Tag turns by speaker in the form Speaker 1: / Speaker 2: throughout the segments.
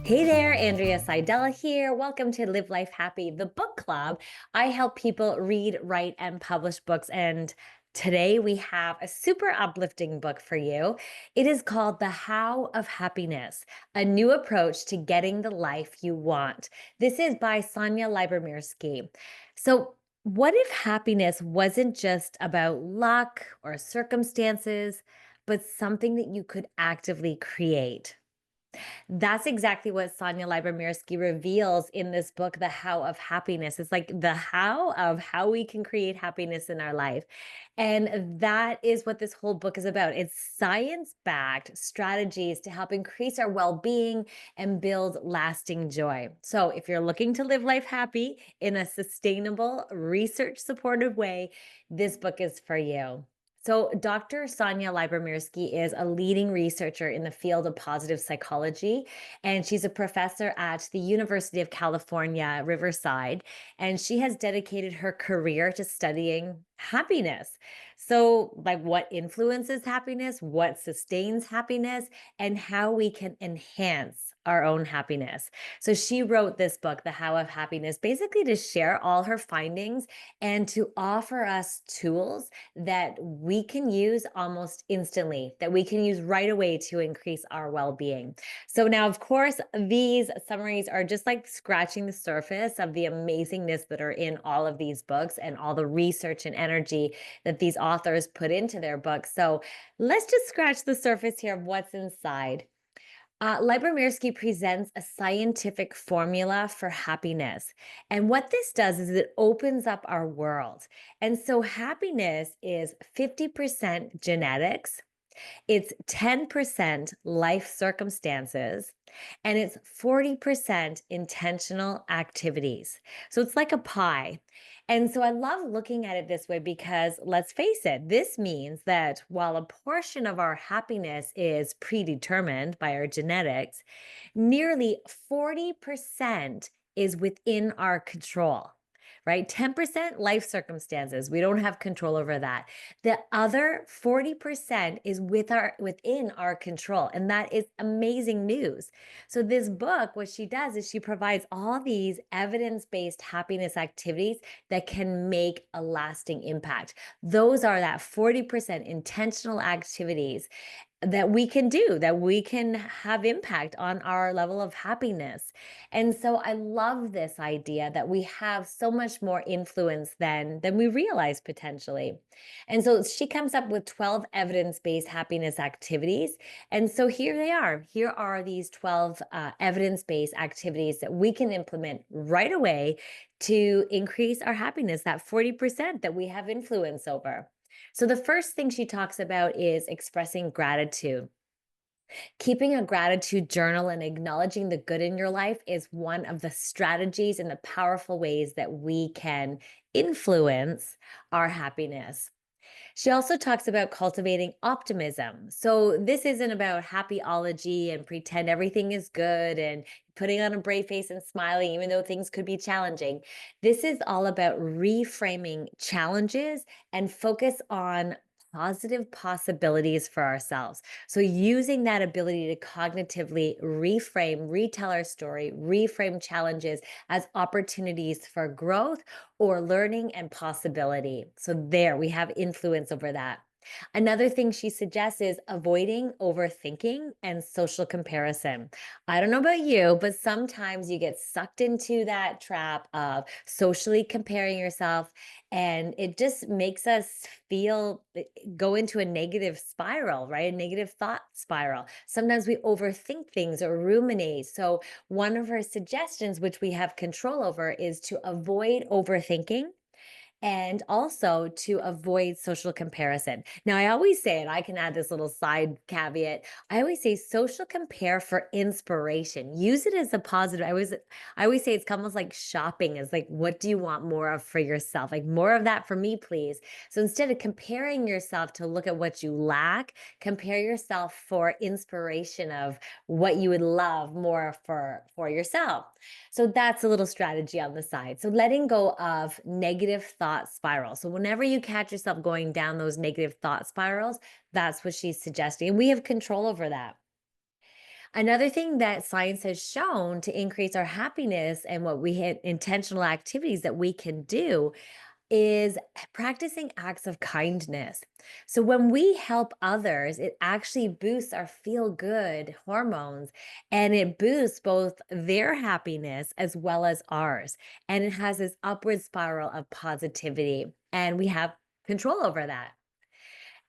Speaker 1: Hey there, Andrea Seydel here. Welcome to Live Life Happy, the book club. I help people read, write, and publish books. And today we have a super uplifting book for you. It is called The How of Happiness, a new approach to getting the life you want. This is by Sonja Lyubomirsky. So, what if happiness wasn't just about luck or circumstances, but something that you could actively create? That's exactly what Sonja Lyubomirsky reveals in this book, The How of Happiness. It's like the how of how we can create happiness in our life. And that is what this whole book is about. It's science-backed strategies to help increase our well-being and build lasting joy. So if you're looking to live life happy in a sustainable, research-supportive way, this book is for you. So, Dr. Sonja Lyubomirsky is a leading researcher in the field of positive psychology, and she's a professor at the University of California, Riverside, and she has dedicated her career to studying happiness. So, like what influences happiness, what sustains happiness, and how we can enhance our own happiness. So, she wrote this book, The How of Happiness, basically to share all her findings and to offer us tools that we can use almost instantly, that we can use right away to increase our well being. So, now, of course, these summaries are just like scratching the surface of the amazingness that are in all of these books and all the research and energy that these authors put into their books. So, let's just scratch the surface here of what's inside. Lyubomirsky presents a scientific formula for happiness. And what this does is it opens up our world. And so happiness is 50% genetics, it's 10% life circumstances, and it's 40% intentional activities. So it's like a pie. And so I love looking at it this way because let's face it, this means that while a portion of our happiness is predetermined by our genetics, nearly 40% is within our control, right? 10% life circumstances. We don't have control over that. The other 40% is within our control. And that is amazing news. So this book, what she does is she provides all these evidence-based happiness activities that can make a lasting impact. Those are that 40% intentional activities that we can do, that we can have impact on our level of happiness. And so I love this idea that we have so much more influence than we realize potentially. And so she comes up with 12 evidence-based happiness activities. And so here they are. Here are these 12 evidence-based activities that we can implement right away to increase our happiness, that 40% that we have influence over. So the first thing she talks about is expressing gratitude. Keeping a gratitude journal and acknowledging the good in your life is one of the strategies and the powerful ways that we can influence our happiness. She also talks about cultivating optimism. So this isn't about happyology and pretend everything is good and putting on a brave face and smiling, even though things could be challenging. This is all about reframing challenges and focus on positive possibilities for ourselves. So using that ability to cognitively reframe, retell our story, reframe challenges as opportunities for growth or learning and possibility. So there we have influence over that. Another thing she suggests is avoiding overthinking and social comparison. I don't know about you, but sometimes you get sucked into that trap of socially comparing yourself, and it just makes us feel go into a negative spiral, right? A negative thought spiral. Sometimes we overthink things or ruminate. So, one of her suggestions, which we have control over, is to avoid overthinking and also to avoid social comparison. Now, I always say, and I can add this little side caveat, I always say social compare for inspiration. Use it as a positive. I always say it's almost like shopping is like, what do you want more of for yourself? Like more of that for me, please. So instead of comparing yourself to look at what you lack, compare yourself for inspiration of what you would love more for yourself. So that's a little strategy on the side. So letting go of negative thought spirals. So whenever you catch yourself going down those negative thought spirals, that's what she's suggesting. And we have control over that. Another thing that science has shown to increase our happiness and what we hit intentional activities that we can do is practicing acts of kindness. So when we help others, it actually boosts our feel good hormones and it boosts both their happiness as well as ours. And it has this upward spiral of positivity, and we have control over that.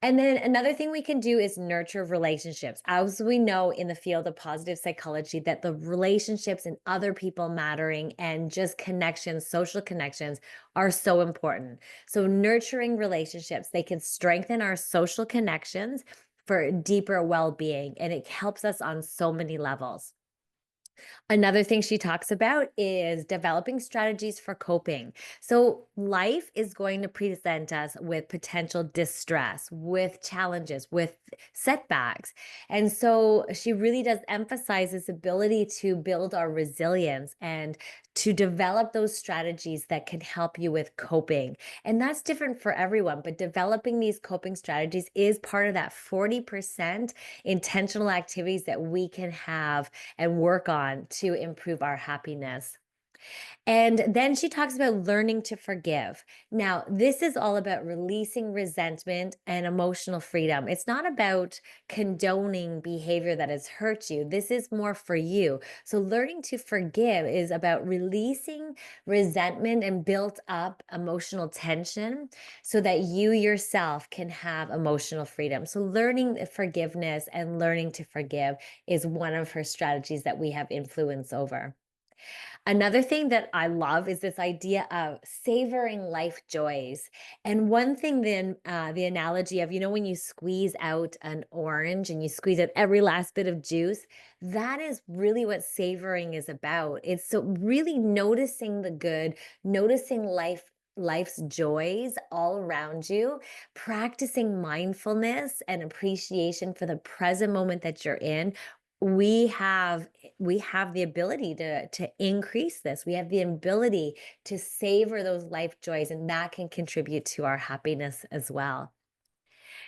Speaker 1: And then another thing we can do is nurture relationships. As we know in the field of positive psychology, that the relationships and other people mattering and just connections, social connections are so important. So, nurturing relationships, they can strengthen our social connections for deeper well being, and it helps us on so many levels. Another thing she talks about is developing strategies for coping. So, life is going to present us with potential distress, with challenges, with setbacks. And so, she really does emphasize this ability to build our resilience and to develop those strategies that can help you with coping. And that's different for everyone, but developing these coping strategies is part of that 40% intentional activities that we can have and work on to improve our happiness. And then she talks about learning to forgive. Now, this is all about releasing resentment and emotional freedom. It's not about condoning behavior that has hurt you. This is more for you. So, learning to forgive is about releasing resentment and built up emotional tension so that you yourself can have emotional freedom. So, learning forgiveness and learning to forgive is one of her strategies that we have influence over. Another thing that I love is this idea of savoring life joys. And one thing then, the analogy of, when you squeeze out an orange and you squeeze out every last bit of juice, that is really what savoring is about. It's so really noticing the good, noticing life's joys all around you, practicing mindfulness and appreciation for the present moment that you're in. We have the ability to increase this. We have the ability to savor those life joys, and that can contribute to our happiness as well.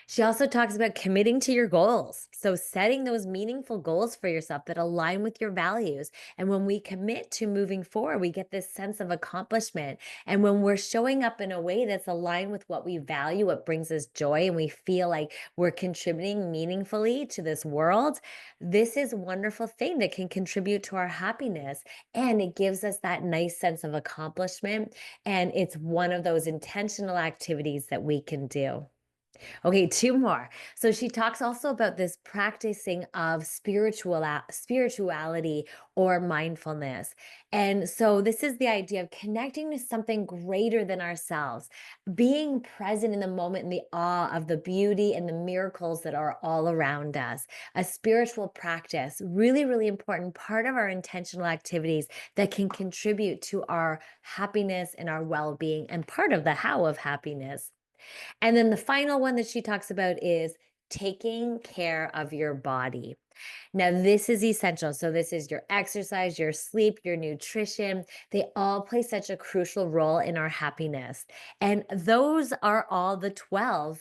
Speaker 1: She also talks about committing to your goals. So, setting those meaningful goals for yourself that align with your values. And when we commit to moving forward, we get this sense of accomplishment. And when we're showing up in a way that's aligned with what we value, what brings us joy, and we feel like we're contributing meaningfully to this world, this is a wonderful thing that can contribute to our happiness. And it gives us that nice sense of accomplishment. And it's one of those intentional activities that we can do. Okay, two more. So she talks also about this practicing of spirituality or mindfulness. And so this is the idea of connecting to something greater than ourselves, being present in the moment in the awe of the beauty and the miracles that are all around us. A spiritual practice, really, really important part of our intentional activities that can contribute to our happiness and our well-being and part of the how of happiness. And then the final one that she talks about is taking care of your body. Now, this is essential. So, this is your exercise, your sleep, your nutrition. They all play such a crucial role in our happiness. And those are all the 12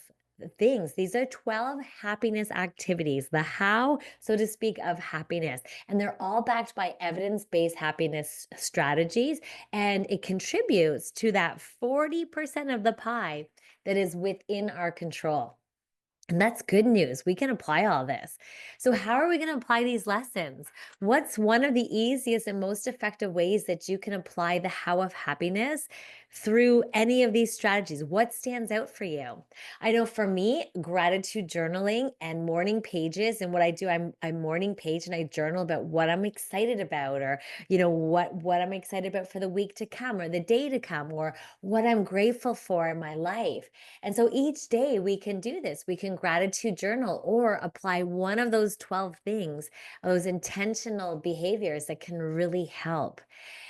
Speaker 1: things. These are 12 happiness activities, the how, so to speak, of happiness. And they're all backed by evidence based happiness strategies. And it contributes to that 40% of the pie that is within our control. And that's good news. We can apply all this. So, how are we going to apply these lessons? What's one of the easiest and most effective ways that you can apply the how of happiness through any of these strategies? What stands out for you? I know for me, gratitude journaling and morning pages. And what I do, I'm morning page and I journal about what I'm excited about, or what I'm excited about for the week to come or the day to come, or what I'm grateful for in my life. And so each day we can do this. We can gratitude journal or apply one of those 12 things, those intentional behaviors that can really help.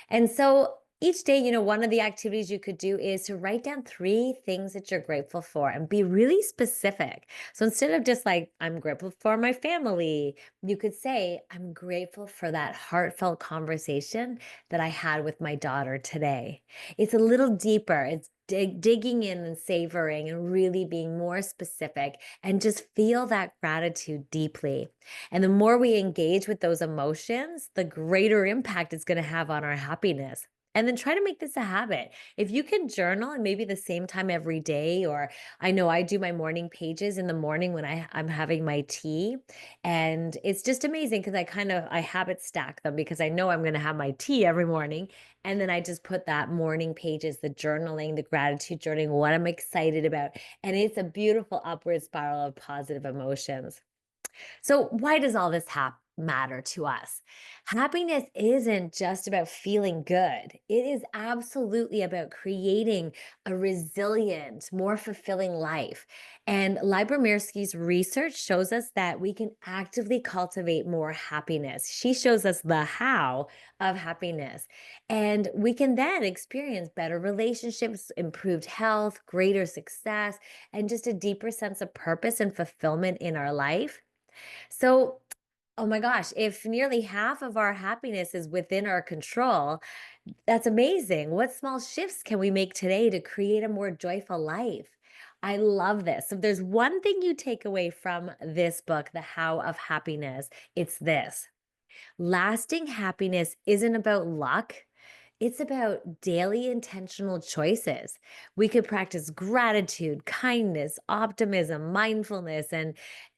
Speaker 1: And so each day, one of the activities you could do is to write down three things that you're grateful for and be really specific. So instead of just like, I'm grateful for my family, you could say, I'm grateful for that heartfelt conversation that I had with my daughter today. It's a little deeper. It's digging in and savoring and really being more specific and just feel that gratitude deeply. And the more we engage with those emotions, the greater impact it's going to have on our happiness. And then try to make this a habit. If you can journal and maybe the same time every day, or I know I do my morning pages in the morning when I'm having my tea. And it's just amazing because I habit stack them because I know I'm going to have my tea every morning. And then I just put that morning pages, the journaling, the gratitude journaling, what I'm excited about. And it's a beautiful upward spiral of positive emotions. So, why does all this matter to us? Happiness isn't just about feeling good, it is absolutely about creating a resilient, more fulfilling life. And Lyubomirsky's research shows us that we can actively cultivate more happiness. She shows us the how of happiness. And we can then experience better relationships, improved health, greater success, and just a deeper sense of purpose and fulfillment in our life. So, oh my gosh, if nearly half of our happiness is within our control, that's amazing. What small shifts can we make today to create a more joyful life? I love this. If there's one thing you take away from this book, The How of Happiness, it's this: lasting happiness isn't about luck. It's about daily intentional choices. We could practice gratitude, kindness, optimism, mindfulness, and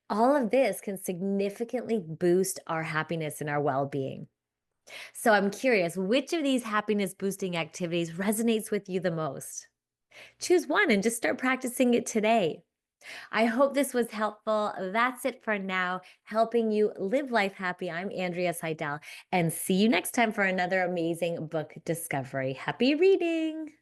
Speaker 1: all of this can significantly boost our happiness and our well being. So I'm curious, which of these happiness boosting activities resonates with you the most? Choose one and just start practicing it today. I hope this was helpful. That's it for now, helping you live life happy. I'm Andrea Seydel, and see you next time for another amazing book discovery. Happy reading.